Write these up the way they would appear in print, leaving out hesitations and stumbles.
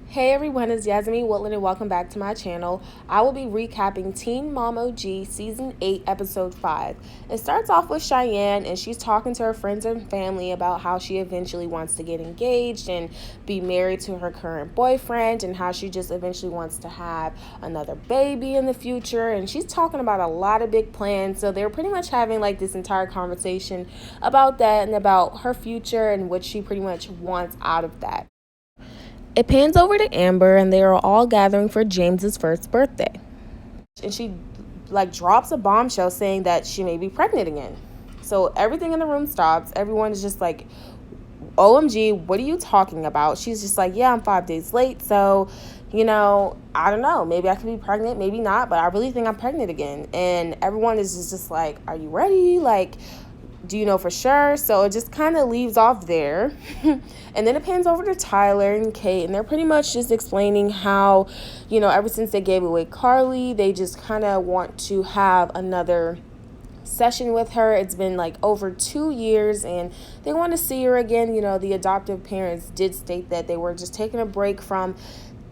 Hey everyone, it's Yasmin Woodland and welcome back to my channel. I will be recapping Teen Mom OG Season 8, Episode 5. It starts off with Cheyenne and she's talking to her friends and family about how she eventually wants to get engaged and be married to her current boyfriend and how she just eventually wants to have another baby in the future. And she's talking about a lot of big plans. So they're pretty much having like this entire conversation about that and about her future and what she pretty much wants out of that. It pans over to Amber and they are all gathering for James's first birthday. And she drops a bombshell saying that she may be pregnant again. So everything in the room stops. Everyone is just like, OMG, what are you talking about? She's just like, yeah, I'm 5 days late. So, I don't know. Maybe I could be pregnant, maybe not. But I really think I'm pregnant again. And everyone is just like, are you ready? Do you know for sure? So it just kind of leaves off there. And then it pans over to Tyler and Cate, and they're pretty much just explaining how, ever since they gave away Carly, they just kind of want to have another session with her. It's been over 2 years and they want to see her again. The adoptive parents did state that they were just taking a break from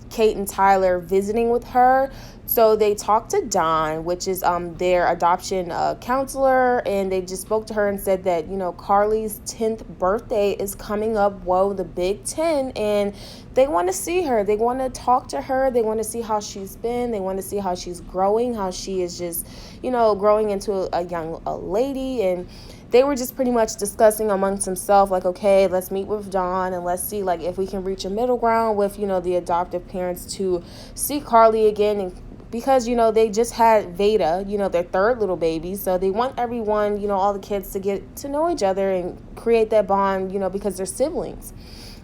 Cate and Tyler visiting with her. So they talked to Dawn, which is their adoption counselor, and they just spoke to her and said that, Carly's 10th birthday is coming up. Whoa, the big 10. And they want to see her. They want to talk to her. They want to see how she's been. They want to see how she's growing, how she is just, growing into a young lady. And they were just pretty much discussing amongst themselves, okay, let's meet with Dawn and let's see, if we can reach a middle ground with, the adoptive parents to see Carly again. And because, they just had Veda, their third little baby. So they want everyone, all the kids to get to know each other and create that bond, because they're siblings.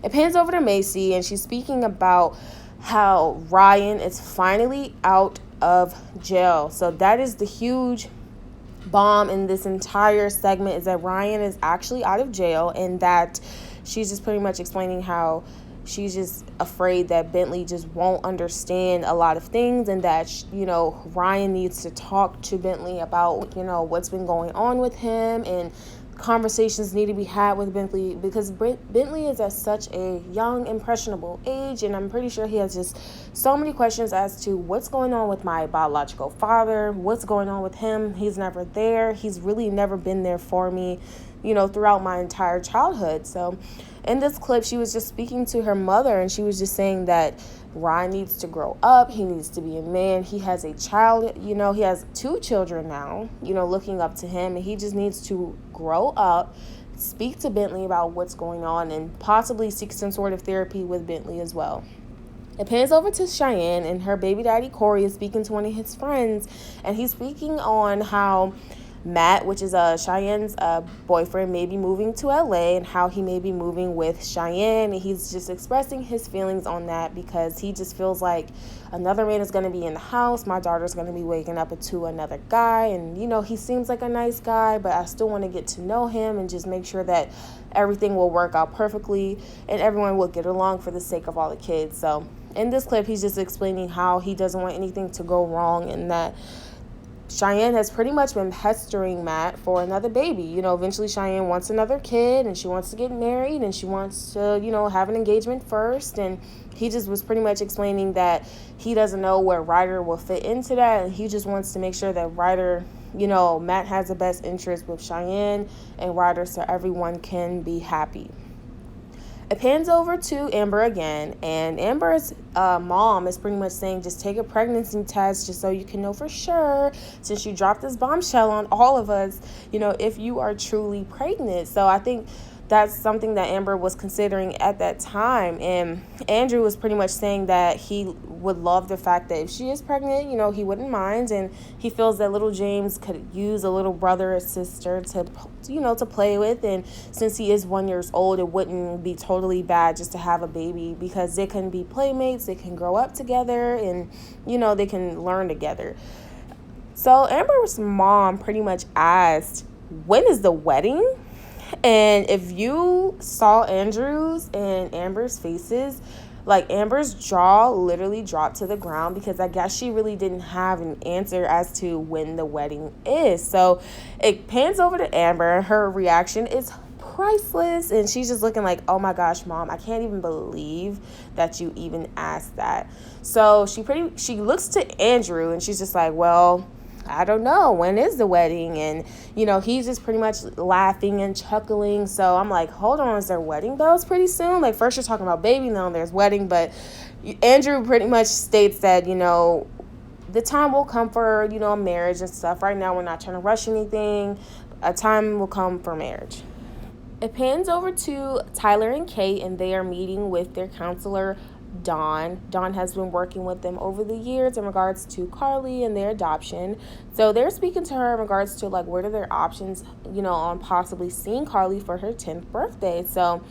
It pans over to Macy and she's speaking about how Ryan is finally out of jail. So that is the huge bomb in this entire segment, is that Ryan is actually out of jail, and that she's just pretty much explaining how she's just afraid that Bentley just won't understand a lot of things, and that Ryan needs to talk to Bentley about what's been going on with him, and conversations need to be had with Bentley, because Bentley is at such a young, impressionable age, and I'm pretty sure he has just so many questions as to what's going on with my biological father, what's going on with him. He's never there. He's really never been there for me, throughout my entire childhood. So in this clip, she was just speaking to her mother, and she was just saying that Ryan needs to grow up. He needs to be a man. He has a child, he has 2 children now, looking up to him, and he just needs to grow up, speak to Bentley about what's going on, and possibly seek some sort of therapy with Bentley as well. It pans over to Cheyenne, and her baby daddy, Cory, is speaking to one of his friends, and he's speaking on how Matt, which is Cheyenne's boyfriend, may be moving to LA, and how he may be moving with Cheyenne. And he's just expressing his feelings on that, because he just feels like another man is going to be in the house. My daughter's going to be waking up to another guy, and he seems like a nice guy, but I still want to get to know him and just make sure that everything will work out perfectly and everyone will get along for the sake of all the kids. So in this clip, he's just explaining how he doesn't want anything to go wrong, and that Cheyenne has pretty much been pestering Matt for another baby. Eventually Cheyenne wants another kid, and she wants to get married, and she wants to, have an engagement first. And he just was pretty much explaining that he doesn't know where Ryder will fit into that, and he just wants to make sure that Ryder, Matt has the best interest with Cheyenne and Ryder, so everyone can be happy. It pans over to Amber again, and Amber's mom is pretty much saying, just take a pregnancy test just so you can know for sure, since you dropped this bombshell on all of us, if you are truly pregnant. So I think that's something that Amber was considering at that time. And Andrew was pretty much saying that he would love the fact that if she is pregnant, he wouldn't mind. And he feels that little James could use a little brother or sister to, to play with. And since he is 1 year old, it wouldn't be totally bad just to have a baby, because they can be playmates, they can grow up together, and, they can learn together. So Amber's mom pretty much asked, when is the wedding? And if you saw Andrew's and Amber's faces, Amber's jaw literally dropped to the ground, because I guess she really didn't have an answer as to when the wedding is. So it pans over to Amber. Her reaction is priceless. And she's just looking like, oh my gosh, Mom, I can't even believe that you even asked that. So she looks to Andrew, and she's just like, well, I don't know, when is the wedding? And he's just pretty much laughing and chuckling. So I'm like, hold on, is there wedding bells pretty soon? Like, first you're talking about baby, now there's wedding. But Andrew pretty much states that the time will come for a marriage and stuff. Right now we're not trying to rush anything. A time will come for marriage. It pans over to Tyler and Cate, and they are meeting with their counselor, Dawn. Dawn has been working with them over the years in regards to Carly and their adoption. So they're speaking to her in regards to like what are their options, on possibly seeing Carly for her 10th birthday. So,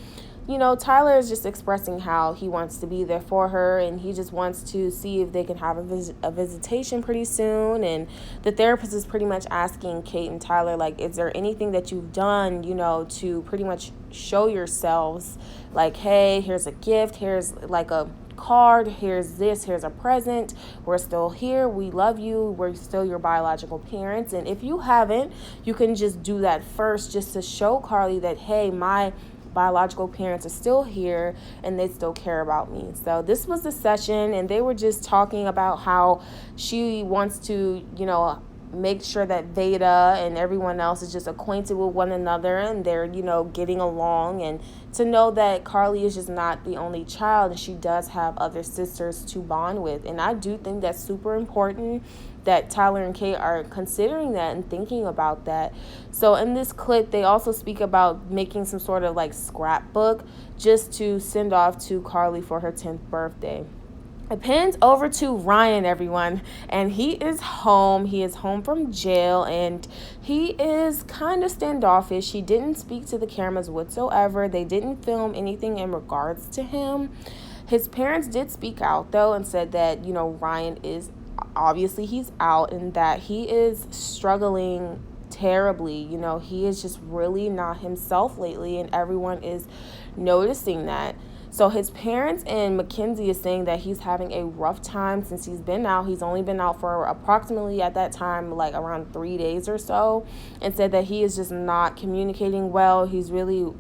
Tyler is just expressing how he wants to be there for her, and he just wants to see if they can have a visitation pretty soon. And the therapist is pretty much asking Cate and Tyler, like, is there anything that you've done, to pretty much show yourselves, like, hey, here's a gift, here's like a card, here's this, here's a present, we're still here, we love you, we're still your biological parents. And if you haven't, you can just do that first, just to show Carly that, hey, my biological parents are still here and they still care about me. So this was the session, and they were just talking about how she wants to, make sure that Veda and everyone else is just acquainted with one another, and they're, getting along, and to know that Carly is just not the only child, and she does have other sisters to bond with. And I do think that's super important that Tyler and Cate are considering that and thinking about that. So in this clip, they also speak about making some sort of like scrapbook just to send off to Carly for her 10th birthday. It pans over to Ryan, everyone, and he is home. He is home from jail, and he is kind of standoffish. He didn't speak to the cameras whatsoever. They didn't film anything in regards to him. His parents did speak out, though, and said that, Ryan is, obviously he's out, and that he is struggling terribly. He is just really not himself lately, and everyone is noticing that. So his parents and Mackenzie is saying that he's having a rough time since he's been out. He's only been out for approximately at that time like around 3 days or so, and said that he is just not communicating well. He's really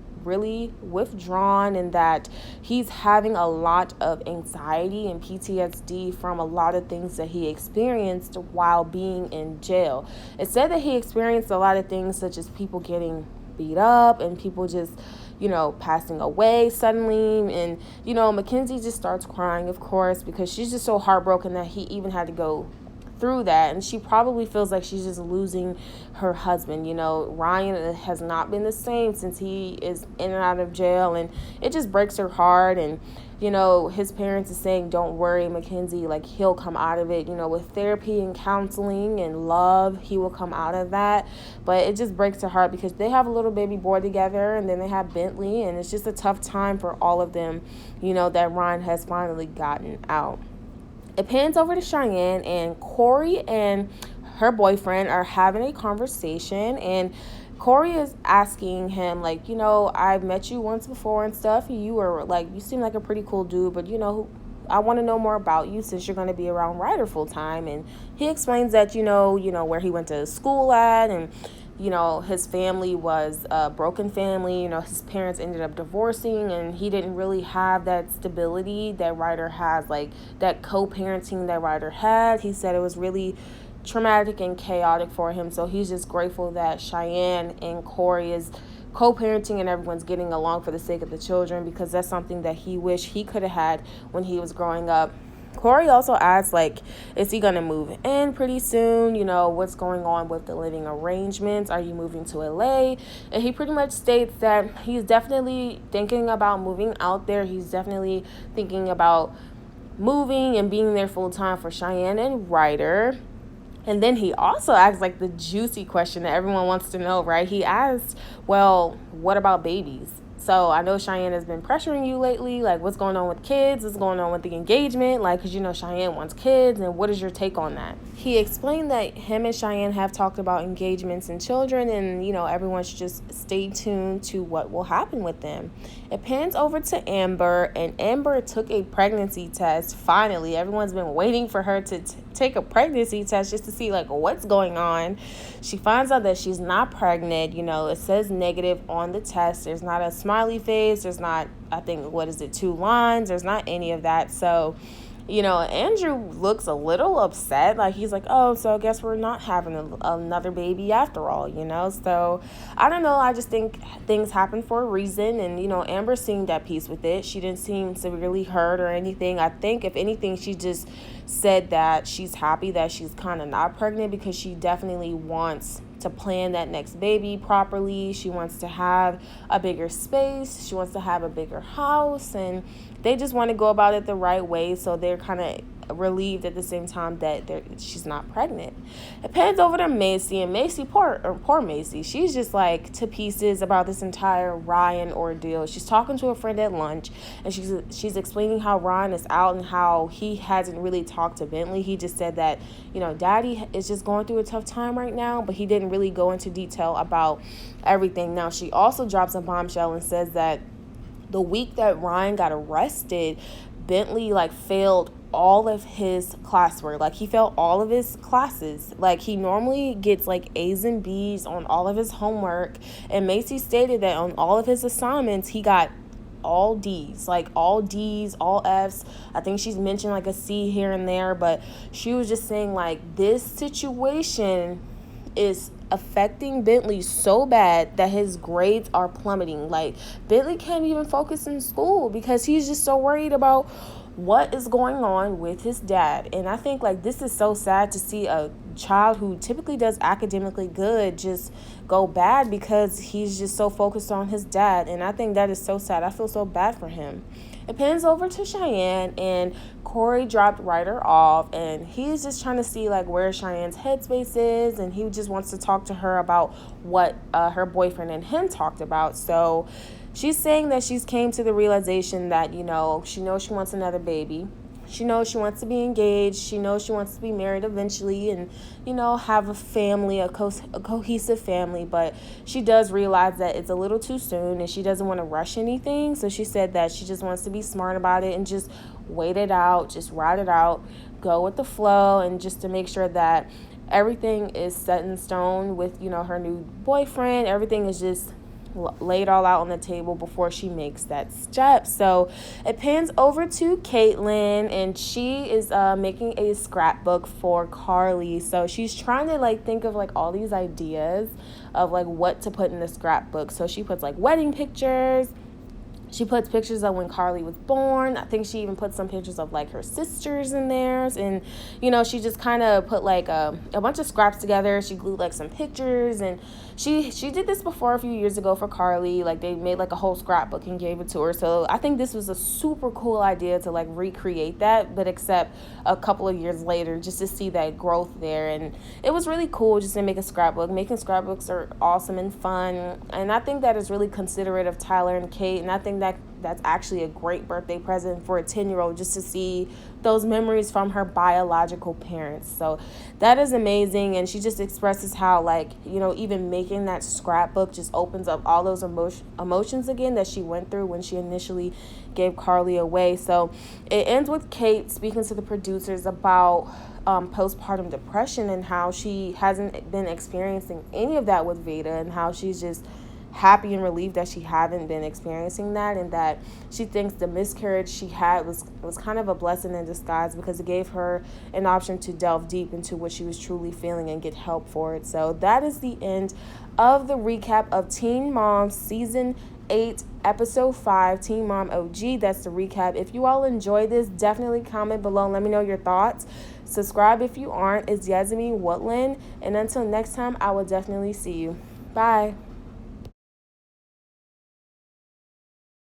withdrawn, and that he's having a lot of anxiety and PTSD from a lot of things that he experienced while being in jail. It said that he experienced a lot of things such as people getting beat up and people just passing away suddenly. And, Mackenzie just starts crying, of course, because she's just so heartbroken that he even had to go through that. And she probably feels like she's just losing her husband. Ryan has not been the same since he is in and out of jail, and it just breaks her heart. And, his parents is saying, don't worry, Mackenzie, like, he'll come out of it, with therapy and counseling and love, he will come out of that. But it just breaks her heart because they have a little baby boy together, and then they have Bentley, and it's just a tough time for all of them, that Ryan has finally gotten out. It pans over to Cheyenne, and Cory and her boyfriend are having a conversation, and Cory is asking him, like, I've met you once before and stuff, and you seem like a pretty cool dude, but, I want to know more about you since you're going to be around Ryder full time. And he explains that, where he went to school at, and, his family was a broken family. His parents ended up divorcing, and he didn't really have that stability that Ryder has, like that co-parenting that Ryder had. He said it was really traumatic and chaotic for him. So he's just grateful that Cheyenne and Cory is co-parenting and everyone's getting along for the sake of the children, because that's something that he wished he could have had when he was growing up. Cory also asks, like, is he going to move in pretty soon? What's going on with the living arrangements? Are you moving to LA? And he pretty much states that he's definitely thinking about moving out there. He's definitely thinking about moving and being there full time for Cheyenne and Ryder. And then he also asks, like, the juicy question that everyone wants to know, right? He asks, well, what about babies? So I know Cheyenne has been pressuring you lately. Like, what's going on with kids? What's going on with the engagement? Like, because, Cheyenne wants kids. And what is your take on that? He explained that him and Cheyenne have talked about engagements and children. And, everyone should just stay tuned to what will happen with them. It pans over to Amber. And Amber took a pregnancy test. Finally, everyone's been waiting for her to take take a pregnancy test just to see like what's going on. She finds out that she's not pregnant. It says negative on the test. There's not a smiley face. There's not, I think, 2 lines. There's not any of that. So Andrew looks a little upset. Like, he's like, oh, so I guess we're not having another baby after all, So, I don't know. I just think things happen for a reason. And, Amber seemed at peace with it. She didn't seem severely hurt or anything. I think, if anything, she just said that she's happy that she's kind of not pregnant because she definitely wants to plan that next baby properly. She wants to have a bigger space. She wants to have a bigger house, and they just want to go about it the right way. So they're kind of relieved at the same time that she's not pregnant. It pans over to Macy, and Macy, poor Macy, she's just like to pieces about this entire Ryan ordeal. She's talking to a friend at lunch, and she's explaining how Ryan is out and how he hasn't really talked to Bentley. He just said that Daddy is just going through a tough time right now, but he didn't really go into detail about everything. Now, she also drops a bombshell and says that the week that Ryan got arrested, Bentley failed all of his classwork. Like, he failed all of his classes. Like, he normally gets A's and B's on all of his homework, and Macy stated that on all of his assignments he got all D's, all D's, all F's. I think she's mentioned a C here and there, but she was just saying this situation is affecting Bentley so bad that his grades are plummeting. Bentley can't even focus in school because he's just so worried about what is going on with his dad. And I think this is so sad to see a child who typically does academically good just go bad because he's just so focused on his dad. And I think that is so sad. I feel so bad for him. It pans over to Cheyenne, and Cory dropped Ryder off, and he's just trying to see where Cheyenne's headspace is, and he just wants to talk to her about what her boyfriend and him talked about. So she's saying that she's came to the realization that she knows she wants another baby. She knows she wants to be engaged. She knows she wants to be married eventually and, have a family, a cohesive family. But she does realize that it's a little too soon and she doesn't want to rush anything. So she said that she just wants to be smart about it and just wait it out, just ride it out, go with the flow, and just to make sure that everything is set in stone with, her new boyfriend. Everything is just laid all out on the table before she makes that step. So it pans over to Caitlin, and she is making a scrapbook for Carly. So she's trying to think of all these ideas of what to put in the scrapbook. So she puts wedding pictures. She puts pictures of when Carly was born. I think she even put some pictures of her sisters in there. And, she just kind of put a bunch of scraps together. She glued some pictures, and she did this before a few years ago for Carly. They made a whole scrapbook and gave it to her. So I think this was a super cool idea to recreate that, but except a couple of years later, just to see that growth there. And it was really cool just to make a scrapbook. Making scrapbooks are awesome and fun. And I think that is really considerate of Tyler and Cate. And I think that's actually a great birthday present for a 10-year-old, just to see those memories from her biological parents. So that is amazing. And she just expresses how even making that scrapbook just opens up all those emotions again that she went through when she initially gave Carly away. So it ends with Cate speaking to the producers about postpartum depression and how she hasn't been experiencing any of that with Veda, and how she's just happy and relieved that she haven't been experiencing that, and that she thinks the miscarriage she had was kind of a blessing in disguise because it gave her an option to delve deep into what she was truly feeling and get help for it. So that is the end of the recap of Teen Mom Season 8, Episode 5, Teen Mom OG. That's the recap. If you all enjoy this, definitely comment below and let me know your thoughts. Subscribe if you aren't. It's Yasmin Woodland. And until next time, I will definitely see you. Bye.